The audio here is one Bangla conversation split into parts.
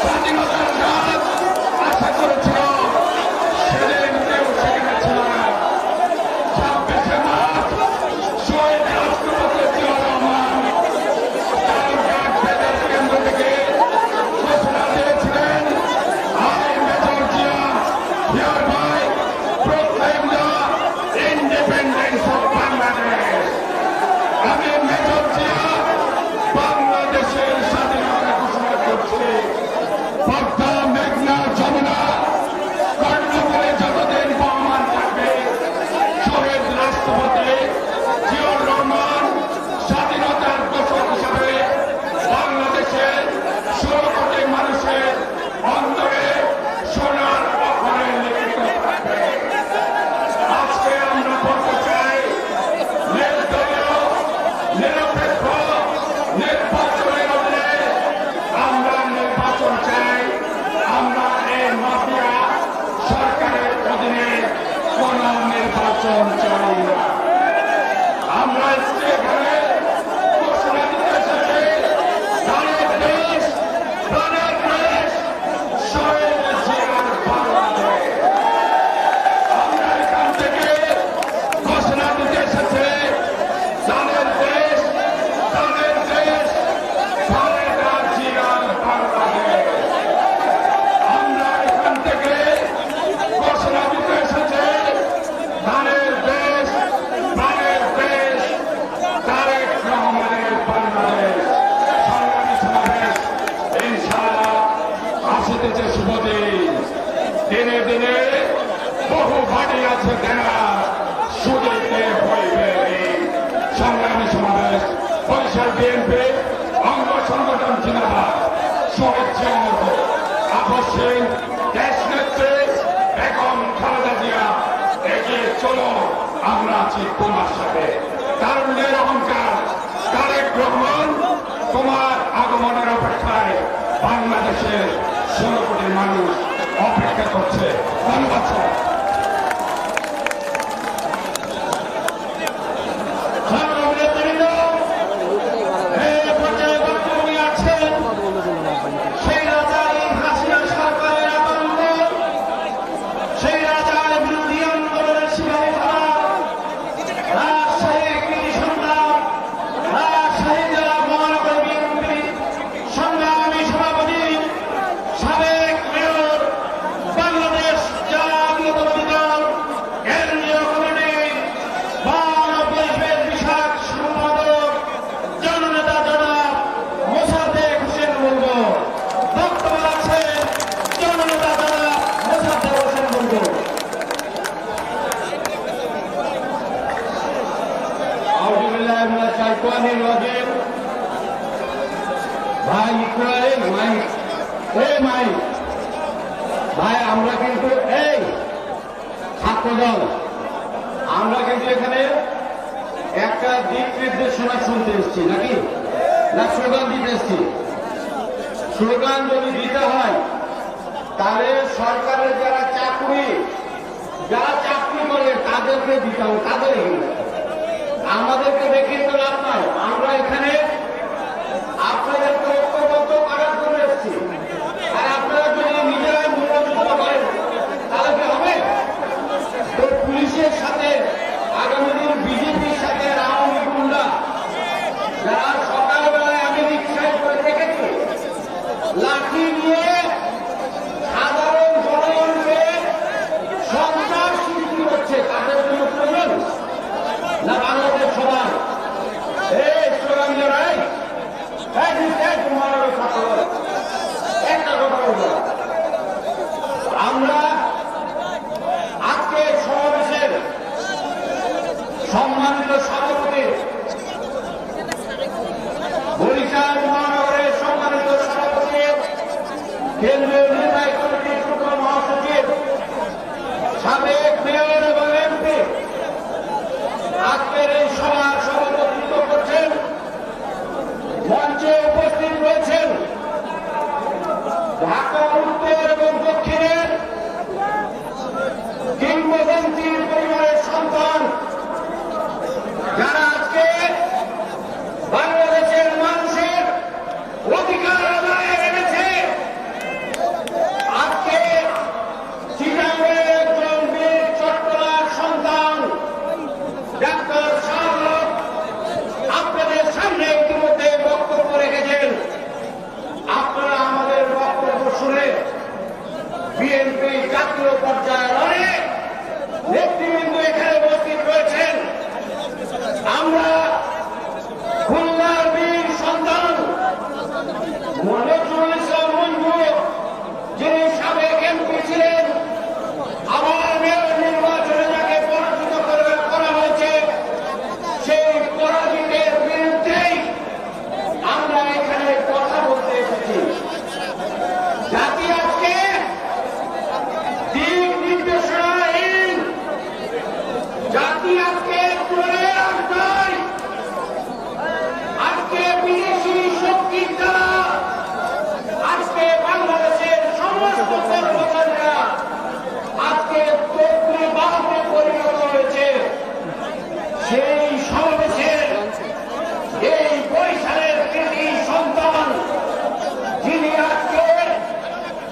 স্বাধীনতার রাত আশা করেছিল, সেদিন কেউ সেখানে ছিল না। 26শে মার্চ শহীদ রাষ্ট্রপতি জিয়াউর রহমান কালঘাট বেতার কেন্দ্র থেকে ঘোষণা দিয়েছিলেন, I, Major Jia, hereby proclaim the independence of Bangladesh. আমি মেজর জিয়া বাংলাদেশের স্বাধীনতা ঘোষণা করছি। পদ্মা, মেঘনা, যমুনা, কর্ণফুলী যতদিন বহমান থাকবে, শহীদ রাষ্ট্রপতি জিয়াউর রহমান স্বাধীনতার ঘোষক হিসাবে বাংলাদেশের 16 কোটি মানুষের অন্তরে সোনার অক্ষরে লিখিত থাকবে। আজকে আমরা বলতে চাই, নির্দলীয় নিরপেক্ষ নির্বাচনের অধীনে আমরা নির্বাচন চাই। আমরা এই মাফিয়া সরকারের অধীনে কোন নির্বাচন চাই না। আমরা এখানে ঘোষণা দিতে এসেছি, ধানের দেশ, প্রাণের দেশ, শহীদ জিয়ার বাংলাদেশ। আমরা এখান থেকে ঘোষণা দিতে এসেছি, ধানের দেশ, প্রাণের দেশ, খালেদা জিয়ার বাংলাদেশ। আমরা এখান থেকে ঘোষণা দিতে এসেছি, ধানের দেশ, প্রাণের দেশ, তারেক রহমানের বাংলাদেশ। সংগ্রামী সমাবেশ ইনশাআল্লাহ আসিতেছে শুভ দিন। দিনে দিনে বহু বাড়ি আছে দেনা, সুদিতে হইবে ঋণ। সংগ্রামী সমাবেশ বরিশাল বিএনপি অঙ্গ সংগঠন জিন্দাবাদ। শহীদ জিয়াউর আকস্মিক দেশ নেত্রী বেগম খালেদা জিয়া, এগিয়ে চলো, আমরা আছি তোমার সাথে। তারুণ্যের অহংকার তারেক রহমান, তোমার আগমনের অপেক্ষায় বাংলাদেশের 16 কোটি মানুষ অপেক্ষা করছে। ধন্যবাদ স্যার। ভাই আমরা কিন্তু এই ছাত্রদল, আমরা কিন্তু এখানে একটা দিক নির্দেশনা শুনতে এসছি, নাকি না স্লোগান দিতে এসছি? স্লোগান যদি দিতে হয় তাহলে সরকারের যারা চাকরি করে তাদেরকে দিতে হবে, তাদের আমাদেরকে দেখিয়ে তো লাভ নয়। আমরা এখানে আপনাদেরকে ঐক্যবদ্ধ করার জন্য এসেছি, আর আপনারা যদি নিজেরাই মূল্যযুদ্ধ করেন তাহলে কি হবে? তো পুলিশের সাথে আগামী দিন বিজেপির সাথে আওয়ামী গুন্ডা যারা সকালবেলায় আমি রিক্সায় করে দেখেছি লাঠি নিয়ে সাধারণ জনগণকে সন্ত্রাস সৃষ্টি করছে, তাদের জন্য প্রয়োজন না বাংলাদেশ সবার এই স্লোগান জড়াই একটা কথা বলবো। আমরা আজকে সমাবেশের সম্মানিত সভাপতি, বরিশাল মহানগরের সম্মানিত সভাপতি, কেন্দ্রীয় নির্বাহী কমিটির যুগ্ম মহাসচিব, সাবেক মেয়র এবং এমপি আজকের এই সভার সভাপতিত্ব করছেন। মঞ্চে উপস্থিত রয়েছেন ঢাকা উত্তর এবং দক্ষিণের কিংবদন্তির পরিবারের সন্তান, যারা আজকে বাংলাদেশের মানুষের অধিকার আদায়ে এনেছে, বিএনপি জাতীয় পর্যায়ের অনেক নেতৃবৃন্দ এখানে উপস্থিত রয়েছেন। আমরা খুলনার বীর সন্তান নজরুল ইসলাম মঞ্জু, যিনি সাবেক এমপি ছিলেন, আমার মেয়র নির্বাচনে যাকে পরাজিত করা হয়েছে, সেই পরাজিতের বিরুদ্ধেই আমরা এখানে কথা বলতে এসেছি। জাতি আজকে দিক নির্দেশনাহীন, জাতি আজকে চলে আসবে। আজকে বিদেশি শক্তির দ্বারা আজকে বাংলাদেশের সমস্ত কর্মচারীরা আজকে তবলি বাহনে পরিণত হয়েছে। সেই সমাবেশের এই বরিশালের কৃতি সন্তান, যিনি আজকে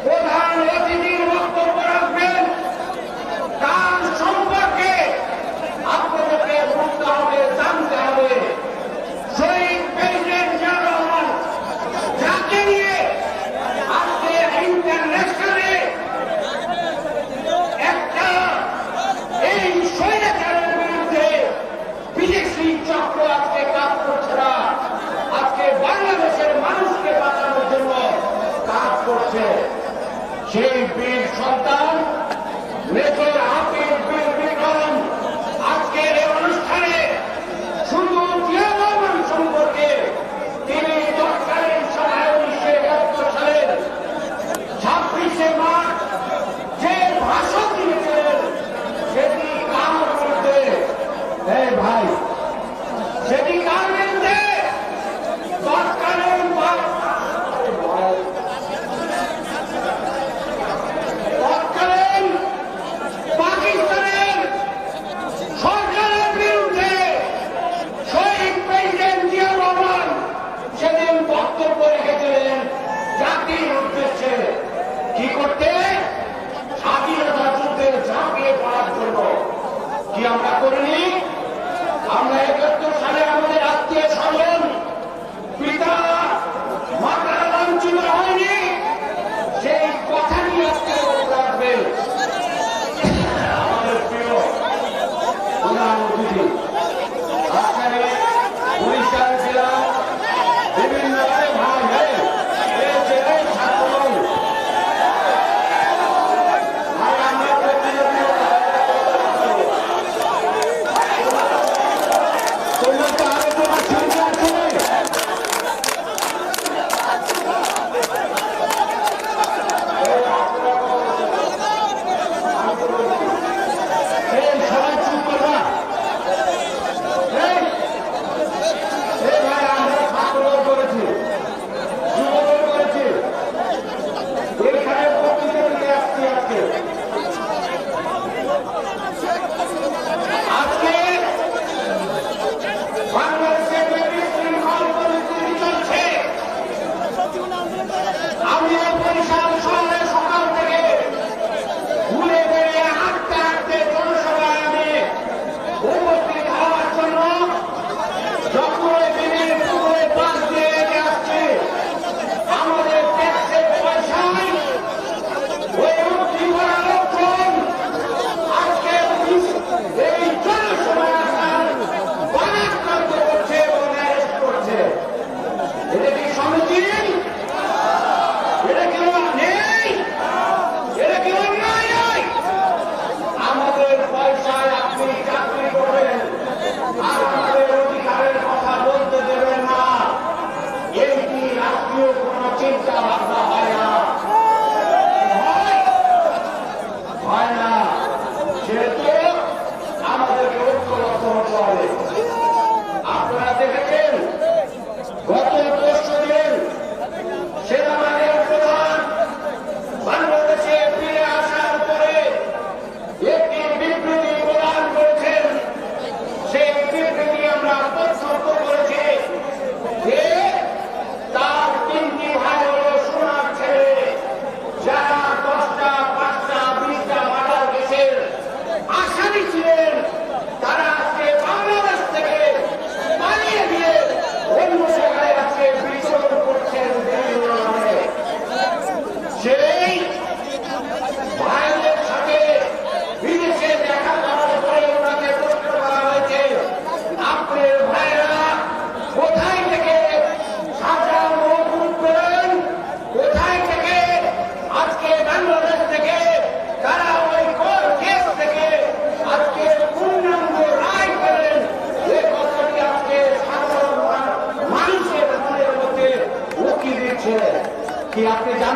প্রধান অতিথির বক্তব্য রাখবেন, তার সম্পর্কে আপনাদেরকে বুঝতে হবে, জানতে হবে। শহীদ প্রেসিডেন্ট জিয়া রহমান, যাকে নিয়ে আজকে ইন্টারন্যাশনালে একটা এই স্বৈরাচারের বিরুদ্ধে বিদেশি চক্র আজকে কাজ করছে না, আজকে বাংলাদেশের মানুষকে বাঁচানোর জন্য কাজ করছে। সেই বীর সন্তান মেজর হাফিজ বীর বিক্রম আজকের এই অনুষ্ঠানে শুধু জিয়া রহমান সম্পর্কে তিনি তৎকালীন সময়ে 1971 সালের 26শে মার্চ যে ভাষণ দিয়েছিলেন, সেটি কার বিরুদ্ধে? ভাই, সেটি কার বিরুদ্ধে? তৎকালীন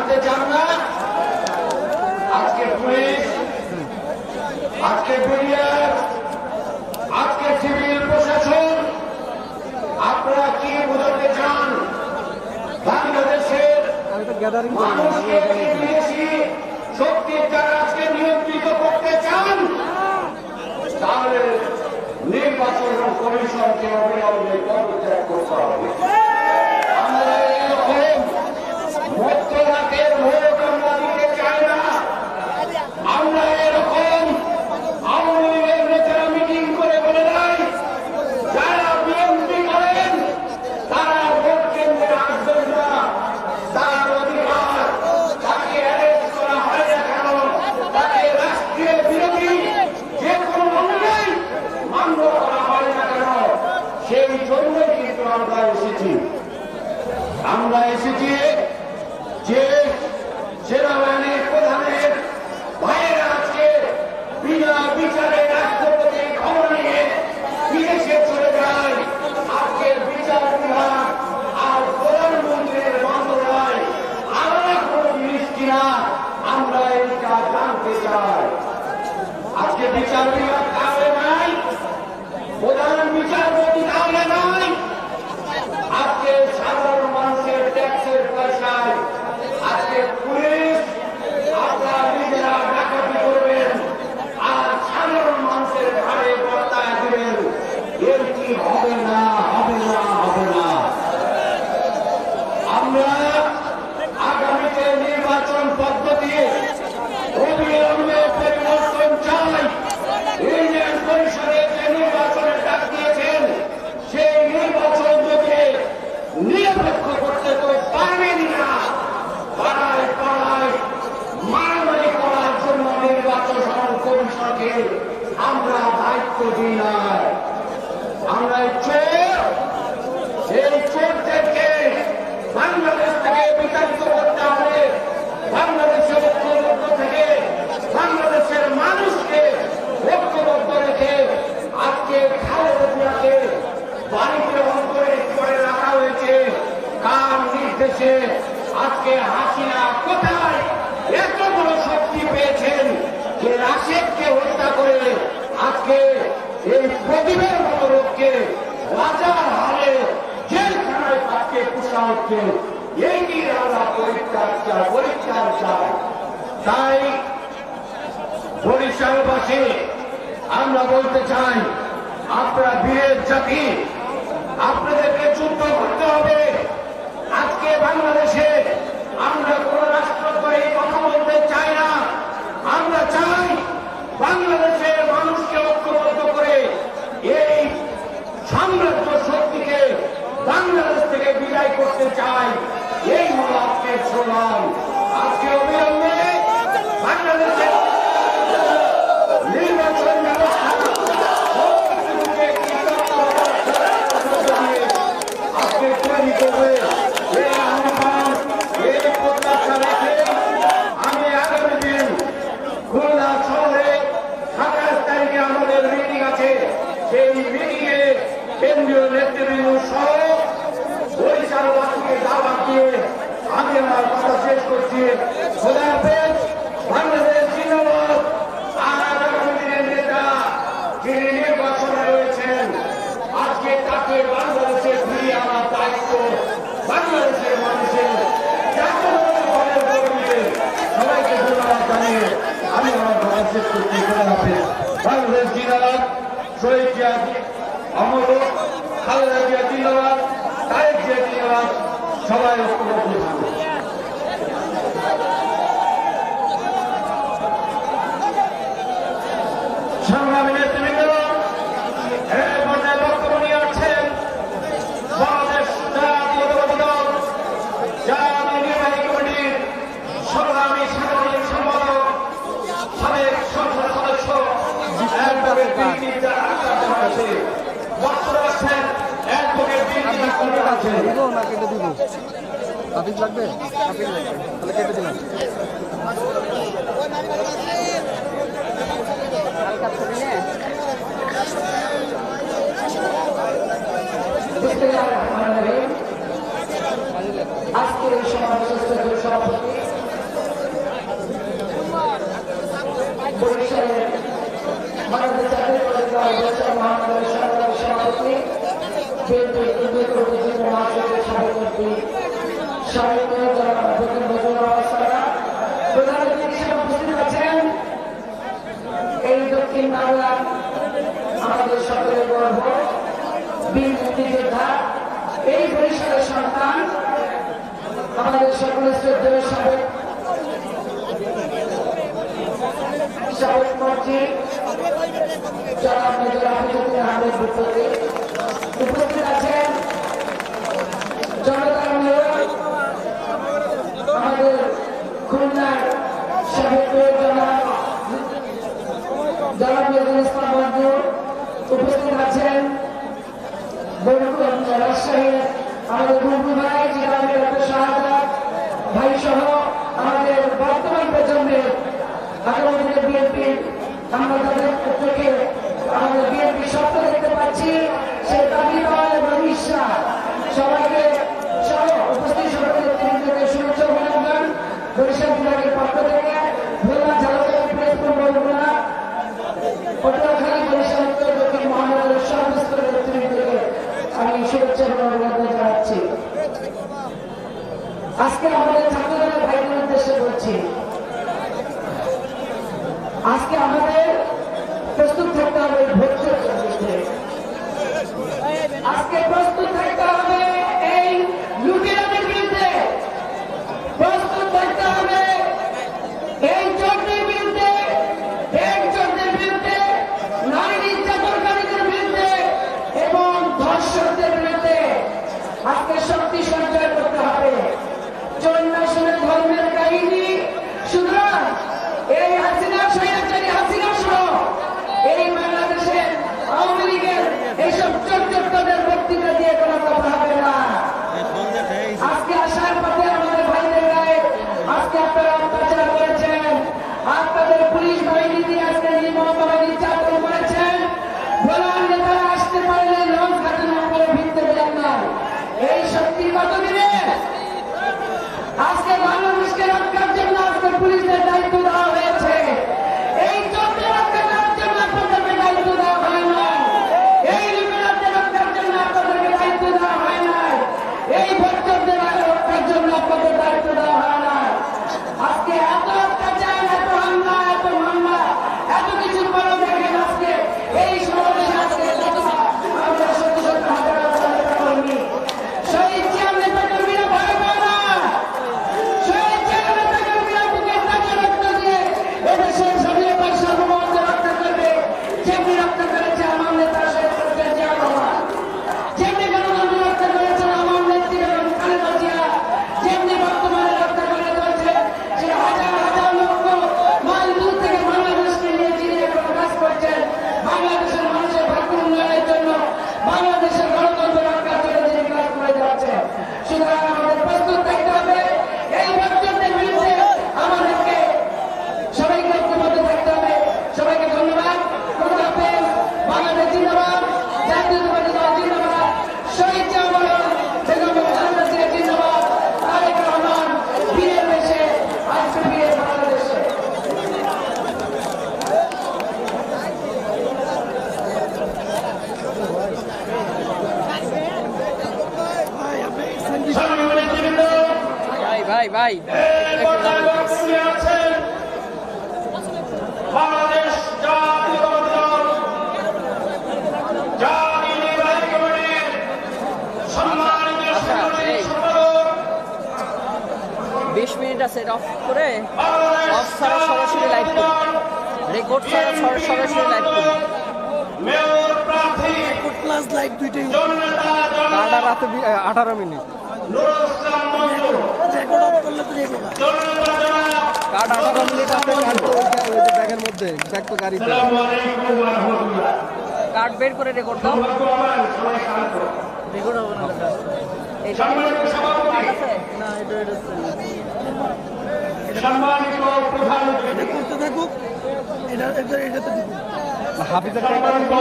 জানতে চান না? আজকে পুলিশ, আজকে ব্যারিয়ার, আজকে সিভিল প্রশাসন, আপনারা কি বোঝাতে চান? বাংলাদেশের মানুষকে বিদেশি শক্তির দ্বারা আজকে নিয়ন্ত্রিত করতে চান, তাহলে নির্বাচন কমিশনকে অবিলম্বে পদত্যাগ করতে হবে। আমরা এরকম মধ্যরাতের ভোট আমরা দিতে চাই না। আমরা এরকম আওয়ামী লীগের নেতারা মিটিং করে বলে দেয়, যারা বিএনপি করেন তারা ভোট কেন্দ্রে আসবেন না, তার অধিকার, তাকে অ্যারেস্ট করা হয় না কেন, তাকে রাষ্ট্রীয় বিরোধী যে কোনো অন্যায় মান্য করা হয় না কেন, সেই জন্যই কিন্তু আমরা এসেছি। আমরা এসেছি যে সেনাবাহিনীর প্রধানের ভাইয়েরা আজকে বিনা বিচারে রাষ্ট্রপতি ক্ষমা নিয়ে বিদেশে চলে যায়। আজকে বিচার বিভাগ আর প্রধানমন্ত্রীর মন্ত্রণালয় আলাদা কোনো জিনিস কিনা আমরা এইটা জানতে চাই। আজকে বিচার বিভাগ তাহলে নাই, প্রধান বিচারপতি তাহলে নাই, আজকে সাধারণ মানুষের ট্যাক্সের পয়সায় আজকে পুলিশ আপনারা নিজেরা ডাকাতি করবেন আর সাধারণ মানুষের ঘাড়ে বর্তায় দেবেন। এর কি হবে না, হবে না, হবে না। আমরা আগামীতে নির্বাচন পদ্ধতি অবিলম্বে পরিবর্তন চাই। ইউনিয়ন পরিষদের যে নির্বাচনের ডাক দিয়েছেন, সেই নির্বাচন যদি নিরপেক্ষ করতে তো পারবেন না। পাড়ায় পাড়ায় মারামারি করার জন্য নির্বাচন কমিশনকে আমরা দায়িত্ব দিই না। আমরা এই চোরদেরকে বাংলাদেশ থেকে বিতাড়িত করতে হবে। বাংলাদেশের ঐক্যবদ্ধ থেকে বাংলাদেশের মানুষকে ঐক্যবদ্ধ রেখে আজকে খালেদা জিয়াকে বাড়িতে অন্তরে করে রাখা হয়েছে। কার নির্দেশে? আজকে হাসিনা কোথায় এত বড় শক্তি পেয়েছেন যে রাশেদকে হত্যা করে আজকে এই প্রদীপের মতো লোককে রাজার হারে জেলখানায় তাকে পুষা হচ্ছে। এই নিয়ে আমরা পরিষ্কার চাই। তাই বরিশালবাসী আমরা বলতে চাই, আপনারা বীরের জাতি, আপনাদেরকে যুদ্ধ করতে হবে। আজকে বাংলাদেশে আমরা কোন রাষ্ট্রদ্রোহী কথা বলতে চাই না। আমরা চাই বাংলাদেশের মানুষকে ঐক্যবদ্ধ করে এই সাম্রাজ্য শক্তিকে বাংলাদেশ থেকে বিদায় করতে চাই। এই হল আজকের স্লোগান। আজকে অবিলম্বে বাংলাদেশের নির্বাচন ব্যবস্থা আজকে তৈরি করবে। আমি আগামী দিন খুলনা শহরে 27 তারিখে আমাদের মিটিং আছে। সেই মিটিংয়ে কেন্দ্রীয় নেতৃবৃন্দ সহ বরিশালবাসীকে দাওয়াত দিয়ে আমি আমার কথা শেষ করছি। খোদা হাফেজ। বাংলাদেশ জিন্দাবাদ। আর আগামী দিনের নেতা যিনি নির্বাচনে রয়েছেন, আজকে তাকে বাংলাদেশে ফিরিয়ে আনার দায়িত্ব বাংলাদেশের মানুষের। সবাইকে ধন্যবাদ জানিয়ে আমি আমার কথা শেষ করছি। খোদা হাফেজ। বাংলাদেশ জিন্দাবাদ। শহীদ জিয়া অমর, খালেদা জিয়া জিন্দাবাদ, তারেক জিয়া জিন্দাবাদ। সবাই ঐক্যবদ্ধ থাকুন। সংগ্রামী নেতৃবৃন্দ, এই পর্যায়ে বক্তব্য নিয়ে আসছেন বাংলাদেশ জাতীয়তাবাদী দল জাতীয় নির্বাহী কমিটির সংগ্রামী সাংগঠনিক সম্পাদক, সাবেক সংসদ সদস্য অ্যাডভোকেট বিএনপি আছে। বক্তব্য রাখছেন অ্যাডভোকেট বিএনপি আছে। দিব না কেটে দিব? হাফিজ লাগবে? হাফিজ লাগবে, তাহলে কেটে দিলাম। আজকের এই সমাবেশের সভাপতি রাষ্ট্রের সন্তান আমাদের সকলের শ্রদ্ধেয় সাবেক মন্ত্রী জনাব মেজর হাফিজুদ্দিন আহমেদ ভুট্টোকে উপস্থিত আছেন জনতার মেয়র আমাদের খুলনার সাবেক মেয়র জনাব মেজর ইসলাম মঞ্জুর, উপস্থিত আছেন রাজশাহীর আমাদের বুলবুল ভাই, জিলাপি ডক্টর শাহাদাত ভাই সহ আমাদের বর্তমান প্রজন্মের আগামী দিনে বিএনপি আমরা তাদের থেকে আমাদের বিএনপি স্বপ্ন দেখতে পাচ্ছি, সেই দাবি এবং ইচ্ছা সবাইকে সহ উপস্থিত সকলের নেতৃত্বকে শুভেচ্ছা অভিনন্দন বরিশাল বিভাগের পক্ষ থেকে খুলনা ঝালকাঠি পিরোজপুর বরগুনা পটুয়াখালী বরিশাল উত্তর দক্ষিণ মহানগরের সর্বস্তরের নেতৃত্বকে আমি শুভেচ্ছা এবং অভিনন্দন জানাচ্ছি। আজকে আমাদের ছাত্রদলের ভাইদের উদ্দেশ্যে বলছি, আজকে আমাদের প্রস্তুত থাকতে হবে ভোটের বিরুদ্ধে, আজকে প্রস্তুত থাকতে হবে এই লুটেরাদের বিরুদ্ধে, প্রস্তুত থাকতে হবে এই চোরদের বিরুদ্ধে, চোরদের বিরুদ্ধে, নারী নির্যাতনকারীদের বিরুদ্ধে এবং ধর্ষকদের বিরুদ্ধে আজকে শক্তি সঞ্চয় করতে হবে। চন্দ্রাসনের ধর্মের কাহিনী সুতরাং এই হাসিনা স্বৈরাচারী হাসিনা সহ এই বাংলাদেশের আওয়ামী লীগের এইসব চোরদের বক্তৃতা দিয়ে কোনো কথা হবে না। আজকে আসার পথে আমাদের ভাইদের গায়ে আজকে আপনারা অত্যাচার করেছেন, আপনাদের পুলিশ বাহিনী দিয়ে আজকে নির্মমভাবে নির্যাতন করেছেন, ভোলার নেতারা আসতে পারলে লঞ্চ ঘাটের উপরে ভিড়তে দেন না। এই শক্তি কতদিনে আজকে বাংলাদেশকে রক্ষার জন্য আজকে পুলিশের দায়িত্ব দেওয়া হয়েছে, এই চোরদের রক্ষা করার জন্য আপনাদেরকে দায়িত্ব দেওয়া হয় না, এই লুটেরাদের রক্ষার জন্য আপনাদেরকে দায়িত্ব দেওয়া হয় না, এই ভোটদের রক্ষার জন্য আপনাদের দায়িত্ব দেওয়া হয় না। আজকে এত অত্যাচার, এত হামলা, এত মামলা, এত কিছুর পরেও দেখেন আজকে এই সমাবেশে আজকে আমরা সত্যি সত্যি হাজার হাজার নেতা কর্মী, শহীদ জিয়ার নেতা কর্মীরা ভয় পায় না, শহীদ জিয়ার নেতা কর্মীরা বুকের তাজে রক্ত দিয়ে এদেশের স্বাধীনতার সার্বভৌমত্ব রক্ষা করবে, যেমনি রক্ষা করেছে আমার নেতা শহীদ প্রেসিডেন্ট জিয়া রহমান, যেমনি গণতন্ত্র রক্ষা করেছেন আমার নেত্রী বেগম খালেদা জিয়া, যেমনি বর্তমানে রক্ষা করে চলছে যে হাজার হাজার লক্ষ মাইল দূর থেকে বাংলাদেশকে নিয়ে যিনি এখন কাজ করছেন বাংলাদেশের মানুষের ভাগ্য উন্নয়নের জন্য, বাংলাদেশের গণতন্ত্র রক্ষার জন্য যিনি কাজ করে যাচ্ছেন। সুতরাং আমাদের প্রস্তুত থাকতে হবে এই ভোটদের বিরুদ্ধে, আমাদেরকে সবাইকে ঐক্যবদ্ধ থাকতে হবে। সবাইকে ধন্যবাদ। খোদা হাফেজ। বাংলাদেশ জিন্দাবাদ, জাতীয়তাবাদী দল জিন্দাবাদ, শহীদ জিয়া মরণ, বেগম খালেদা জিয়া জিন্দাবাদ, তারেক রহমান বীরের বেশে আজকে ফিরে বাংলাদেশে। ভাই বাংলাদেশ জাতীয়তাবাদী দল জাতীয় নির্বাহী কমিটির সম্মানিত সাংগঠনিক সম্পাদক 20 মিনিট আছে, অফ করে অফ ছাড়া সরাসরি লাইভ করি, রেকর্ড ছাড়া সরাসরি লাইভ করি। মেয়র প্রার্থী প্লাস লাইভ দুইটাই জননেতা রাতে 18 minute Nurul Islam Manjur, record off করলে তো রেকর্ড জননেতা জনাব কার্ড 18 মিনিট আছে, কার্ড তো ওই যে ব্যাগের মধ্যে, ব্যাগ তো গাড়িতে। আসসালামু আলাইকুম ওয়া রাহমাতুল্লাহ। কার্ড বের করে রেকর্ড দাও, সবাই শান্ত। রেকর্ড হবে না। এই সম্মানিত সভাপতি, আছে না, এটা সম্মানিত প্রধান অতিথি, করতে থাকুক, এটা তো দিব হাফিজের সম্মানিত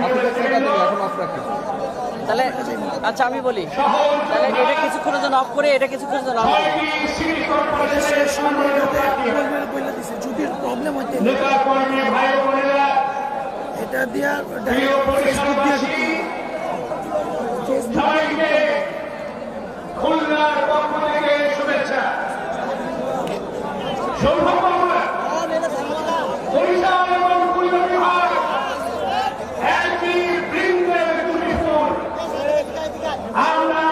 হাফিজের টাকা দিবে, এখন অফ রাখি। তাহলে আচ্ছা আমি বলি, তাহলে এটা কিছুক্ষণের জন্য অফ করে এটা কিছুক্ষণের জন্য অফ করে। সিটি কর্পোরেশনের সম্মানিত প্রার্থী, যদি প্রবলেম হইতে নেতা কর্মী ভাই বোনেরা, এটা দিয়া প্রিয় বরিশালবাসী, সবাইকে খুলনার পক্ষ থেকে শুভেচ্ছা। সৌভাগ্যময় বরিশাল এবং খুলনা বিভাগ একই বৃন্দের দুটি ফুল, আমরা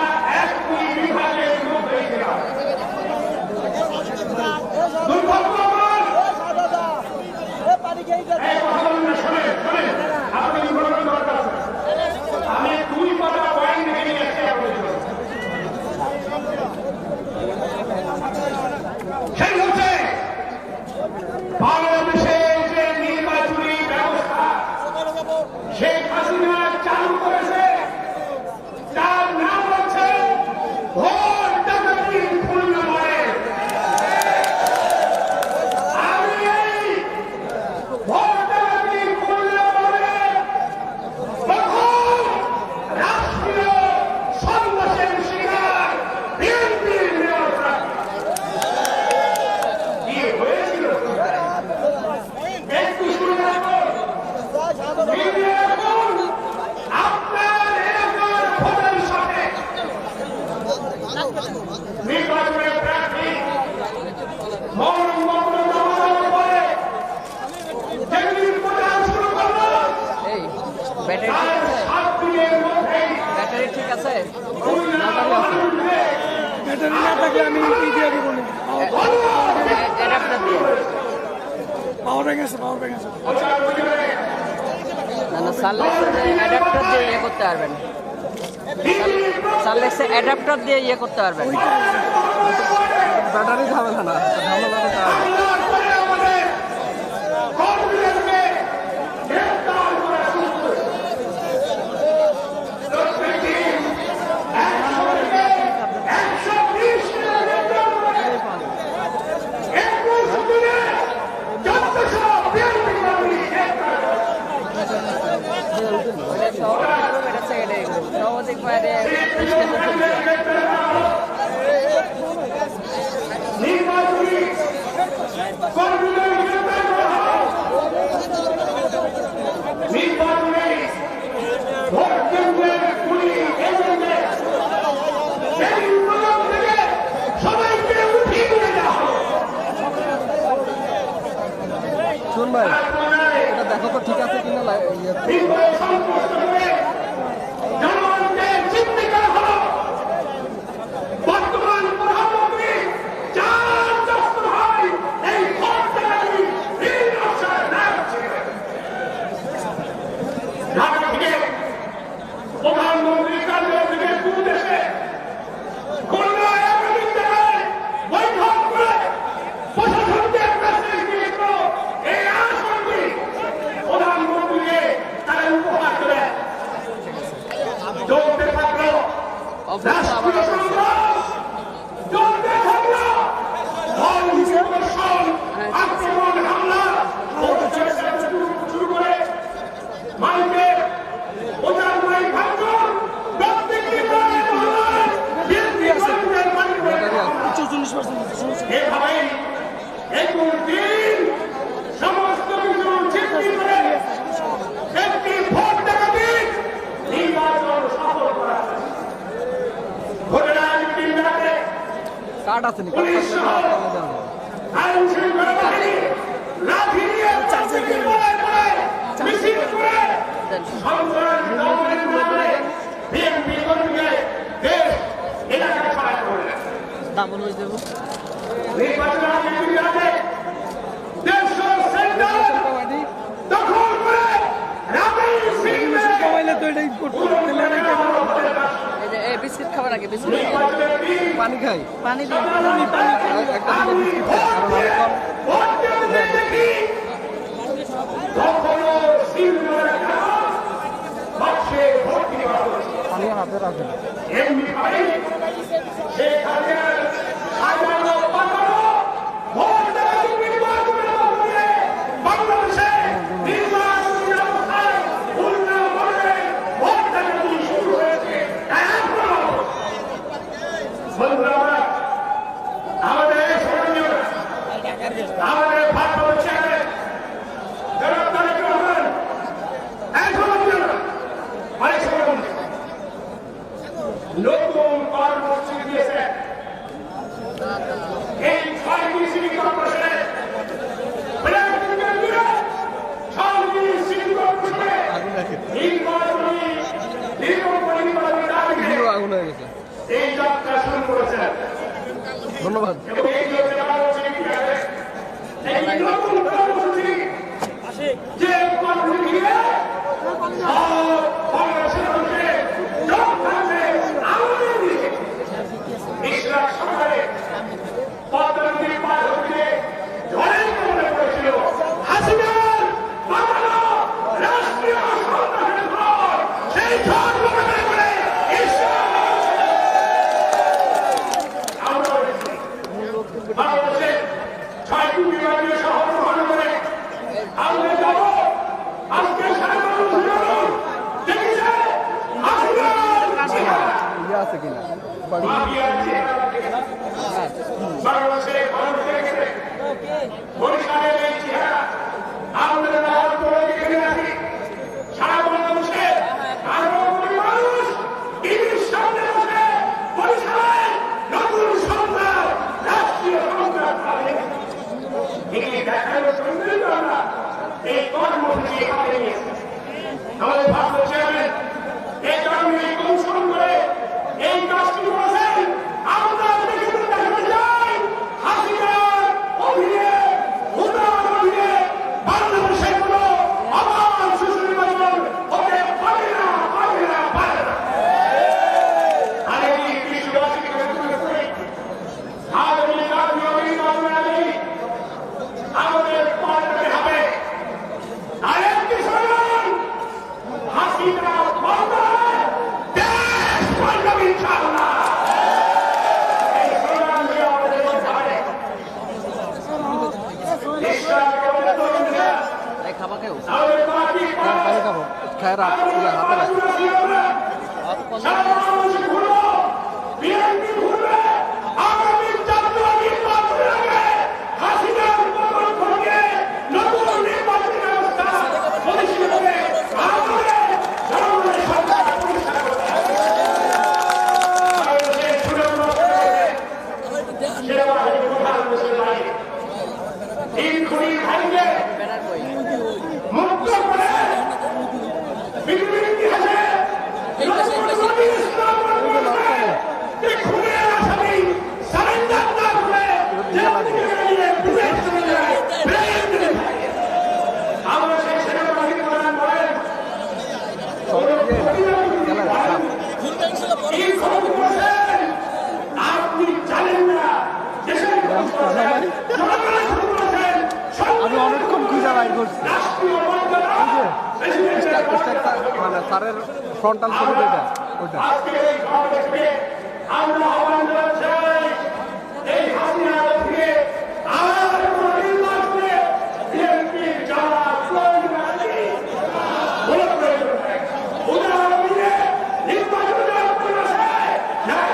বাংলাদেশে যে নির্বাচনী ব্যবস্থা শেখ হাসিনা চালু করেছে তার নাম হচ্ছে ভোট ডাকাতি খুলনা মানে আমি এই ভোট ডাকাতি খুলনা মানে প্রথম রাষ্ট্রীয় সন্ত্রাসের শিকার বিএনপির নেতা কি হয়েছিল একটু শুনে রাখুন আপনার এলাকার ভোটের সাথে নির্বাচনের প্রার্থী মৌনমগ্ন জমানোর পরে যেদিন প্রচার শুরু করলো এই ব্যাটারি ঠিক তার আছে 7 দিনের মধ্যেই ব্যাটারি ঠিক আছে ব্যাটারি না থাকলে আমি কি দিয়ে দিব না অ্যাডাপ্টার দিয়ে পাওয়ার ব্যাংক আছে না না সানলাইসে অ্যাডাপ্টার দিয়ে ইয়ে করতে পারবেন সানলাইসে অ্যাডাপ্টার দিয়ে ইয়ে করতে পারবেন ব্যাটারি ঝামেলা না ঝামেলা হামলার পরে আমাদের কর্মীদেরকে গ্রেফতার করা শুরু করেছে। প্রত্যেকটি 100 থেকে 120 টা গ্রেফতার করে 21 দিনে 1400 বিএনপি কর্মী গ্রেফতার ওটা সভাপতি গ্রুপ এটা সেক্রেটারি গ্রুপ সভাপতি বাইরে নির্বাচনী কর্মীদের গ্রেফতার করা হয়। নির্বাচনী ভোট কেন্দ্রের পুলিশ এজেন্টদের সেই প্রোগ্রাম থেকে সবাইকে উঠিয়ে নিয়ে যাওয়া হয়। শুন ভাই তারপরে এটা দেখো তো ঠিক আছে কিনা নির্বাচন সন্তুষ্ট করে জনগণকে চিন্তা করা হলো বর্তমান প্রধানমন্ত্রী চার দস্তুর হয় এই ভোট ডাকাতি নির্বাচন নায়ক ছিলেন। ঢাকা থেকে প্রধানমন্ত্রী কার্যালয় থেকে দু দেশে খুলনা একাধিক জায়গায় বৈঠক করে প্রশাসনকে মেসেজ দিয়েছিল এই আসনটি প্রধানমন্ত্রীকে তারা উপহার করে চলতে থাকলো রাষ্ট্রীয় সংগ্রাম চলতে থাকলো ধর্ষণ আক্রমণ হামলা শুরু করে মানুষকে ওটার মাই ভাঙচুর প্রত্যেকটি প্রাণের মহলায় বিএনপি কর্মীদের বাড়ি হয়ে গেল। 40% এভাবেই 21 দিন সমস্ত কিছু চিন্তি করে একটি ভোট ডাকাতি নির্বাচন সফল করা হয়েছে। ঘটনা দিন রাতে কার্ড আছে নি পুলিশ সহ আইন শৃঙ্খলা বাহিনী লাঠি নিয়ে প্রত্যেকের গলায় গলায় মিছিল করে সন্ত্রাস দমনের নামে বিএনপি কর্মীকে দেশ এলাকায় ছড়ায় করলেন। দামন হয়ে দেবো নির্বাচন আগে দেড়শো সেন্টার দখল করে রাতেই সিংহে মোবাইলে তো এটাই করতে এই যে এই বিস্কিট খাবে নাকি বিস্কিট খাবে? নির্বাচনের দিন পানি খাই পানি দিন একটা দিকে বিস্কিট খাই কারণ অনেকক্ষণ ভোট কেন্দ্রে দেখি কখনো সিংহের খেলা বাক্সে ভোট দেওয়া হয়েছে। পানি হাতে রাখেন এমনি ভাই শেখ হাসিনার সাজানো পাতানো ভোট ডাকাতি নির্বাচনের মাধ্যমে বাংলাদেশে নির্বাচনী ব্যবস্থায় উন্নয়ন করে ভোট ডাকাতি শুরু হয়েছে। তাই এখনো বন্ধুরা আমরা আমাদের এই স্মরণীয় আমাদের ভারপ্রাপ্ত চেয়ারম্যান জনাব তারেক রহমান এখনো অনেক সময় নতুন কর্মসূচি দিয়েছে। এই 6টি সিটি কর্পোরেশনে আগুন হয়ে গেছে এই যাত্রা শুরু করেছেন ধন্যবাদ এবং এই জন্য এই নতুন কর্মসূচি যে কর্মসূচি দিয়ে বাংলাদেশের মধ্যে যোগ থাকবে আমাদের দিকে ইসলাম সরকারে পদ্মনদী পার হতে লড়াই করে করেছিল বিভাগীয় শহর মহানগরে আমরা যাব। আজকে সারা মানুষ দেখেছে ইয়ে আছে কিনা বাড়ি বাংলাদেশে মানুষ দেখেছে বরিশালের এই চেহারা আমাদের দেখে রাখি। সারা বাংলাদেশে আরো মানুষ টিভির সামনে বসে বরিশালের নতুন সন্তান রাষ্ট্রীয় সন্তান দেখানো শুনতেই আমরা এই কর্মসূচি হাতে নিয়েছি। আমাদের ভারত চেয়ারম্যান এই কারণে কৌশল করে এই কাজটি করেছেন। আমরা দেখাতে চাই হাসিনার অধীনে হুদার অধীনে বাংলাদেশের কোন আবার সুনির্বাচন হতে পারে না, পারে না, পারে না। আর এই কৃষিবাসীকে আগামী জাতীয় নির্বাচনের আগেই আমাদের পাল্টাতে হবে। আরেকটি স্লোগান, হাসিনা পাল্টাবে, দেশ পাল্টাবে ইনশাআল্লাহ। এই স্লোগান দিয়ে আমাদের করতে হবে। ইসলামকে আমাদের তরুণরা, এই খাবা কেউ আমাদের পার্টি পানি খাবো খায় রাখ হাতে রাখ সারা বাংলাদেশে ঘুরবো, বিএনপি ঘুরবে। আগামী জাতীয় নির্বাচনের আগে হাসিনার পতন ঘটিয়ে নতুন নির্বাচনী ব্যবস্থা প্রতিষ্ঠিত হবে। আমাদের জনগণের সরকার প্রতিষ্ঠা করতে হবে। বাংলাদেশের সুনাম সেনাবাহিনী প্রধান দেশের বাড়ি তিন খুনি ভাইকে ব্যানার কই মুক্ত করে পৃথিবীর ইতিহাসে আমরা সেই সেনাবাহিনী প্রধান বলেন আপনি জানেন না দেশের আমি অনেকক্ষণ খুঁজে বাইর করছি রাষ্ট্রীয় মানে স্যারের ফ্রন্টাল ছবি যেটা ওইটা আজকে এই ঘর দেখবে আমরা আহ্বান জানাতে চাই এই হাসিনা থেকে আর কোন নির্বাচনে বিএনপির যারা প্রয়োজন আছে বলে প্রয়োজন নাই। উদাহরণ দিয়ে নির্বাচন দেওয়ার প্রয়োজন নাই।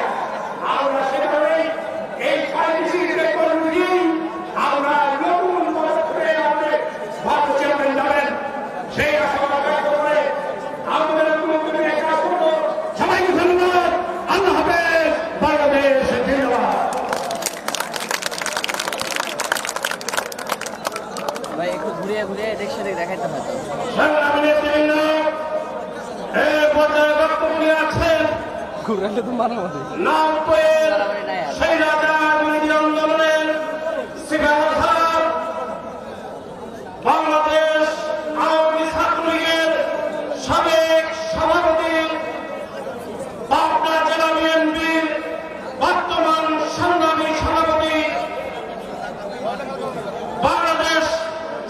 আমরা সেখানেই এই সাইন্টিফিক কর্মী আমরা নতুন পদক্ষেপে আমাদের ভারত চেয়ারম্যান যাবেন সেই আশা ব্যক্ত করে আমাদের কাজ করবো। সবাইকে ধন্যবাদ। আল্লাহ হাফেজ। বাংলাদেশ জিন্দাবাদ। ভাই একটু ঘুরিয়ে ঘুরিয়ে দেখছে দেখাইতে হয় তো। সংগ্রামী নেতৃবৃন্দ, এই পর্যায়ে বক্তব্য নিয়ে আছেন ঘুরালে তো মারামারি নামপয়ের মারামারি নাই আর। সেই রাজা বিরোধী আন্দোলনের সিপাহীর বাংলাদেশ আওয়ামী ছাত্রলীগের সাবেক সভাপতি, পাবনা জেলা বিএনপির বর্তমান সংগ্রামী সভাপতি, বাংলাদেশ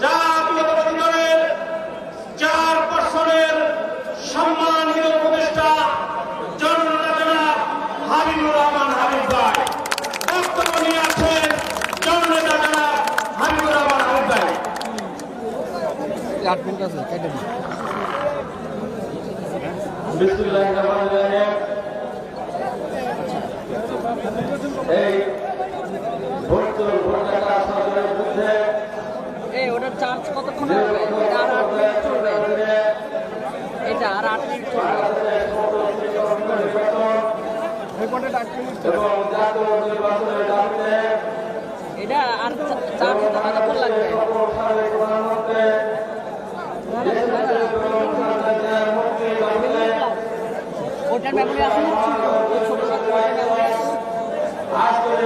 জাতীয়তাবাদী দলের চেয়ারপারসনের সম্মানিত উপদেষ্টা জননেতা জনাব হাবিবুর রহমান হাবিব ভাই বক্তব্য নিয়ে আছেন। জননেতা জনাব হাবিবুর রহমান হাবিব ভাই। 8 মিনিট আছে কেটে দিই বিসমিল্লাহির রহমানির রহিম। এই ভোটদাতা আসাদের বিরুদ্ধে এই ওটার চার্জ কতক্ষণ হবে? এটা আর 8 মিনিট চলবে। এটা আর 8 মিনিট চলবে। এবং জাতীয় নির্বাচনের দাবিতে এটা আর চার্জ হতে কতক্ষণ লাগবে? প্রধানমন্ত্রী ওটার মেমোরি আছে না? ছোট ছোট মেমোরি আছে। আজকের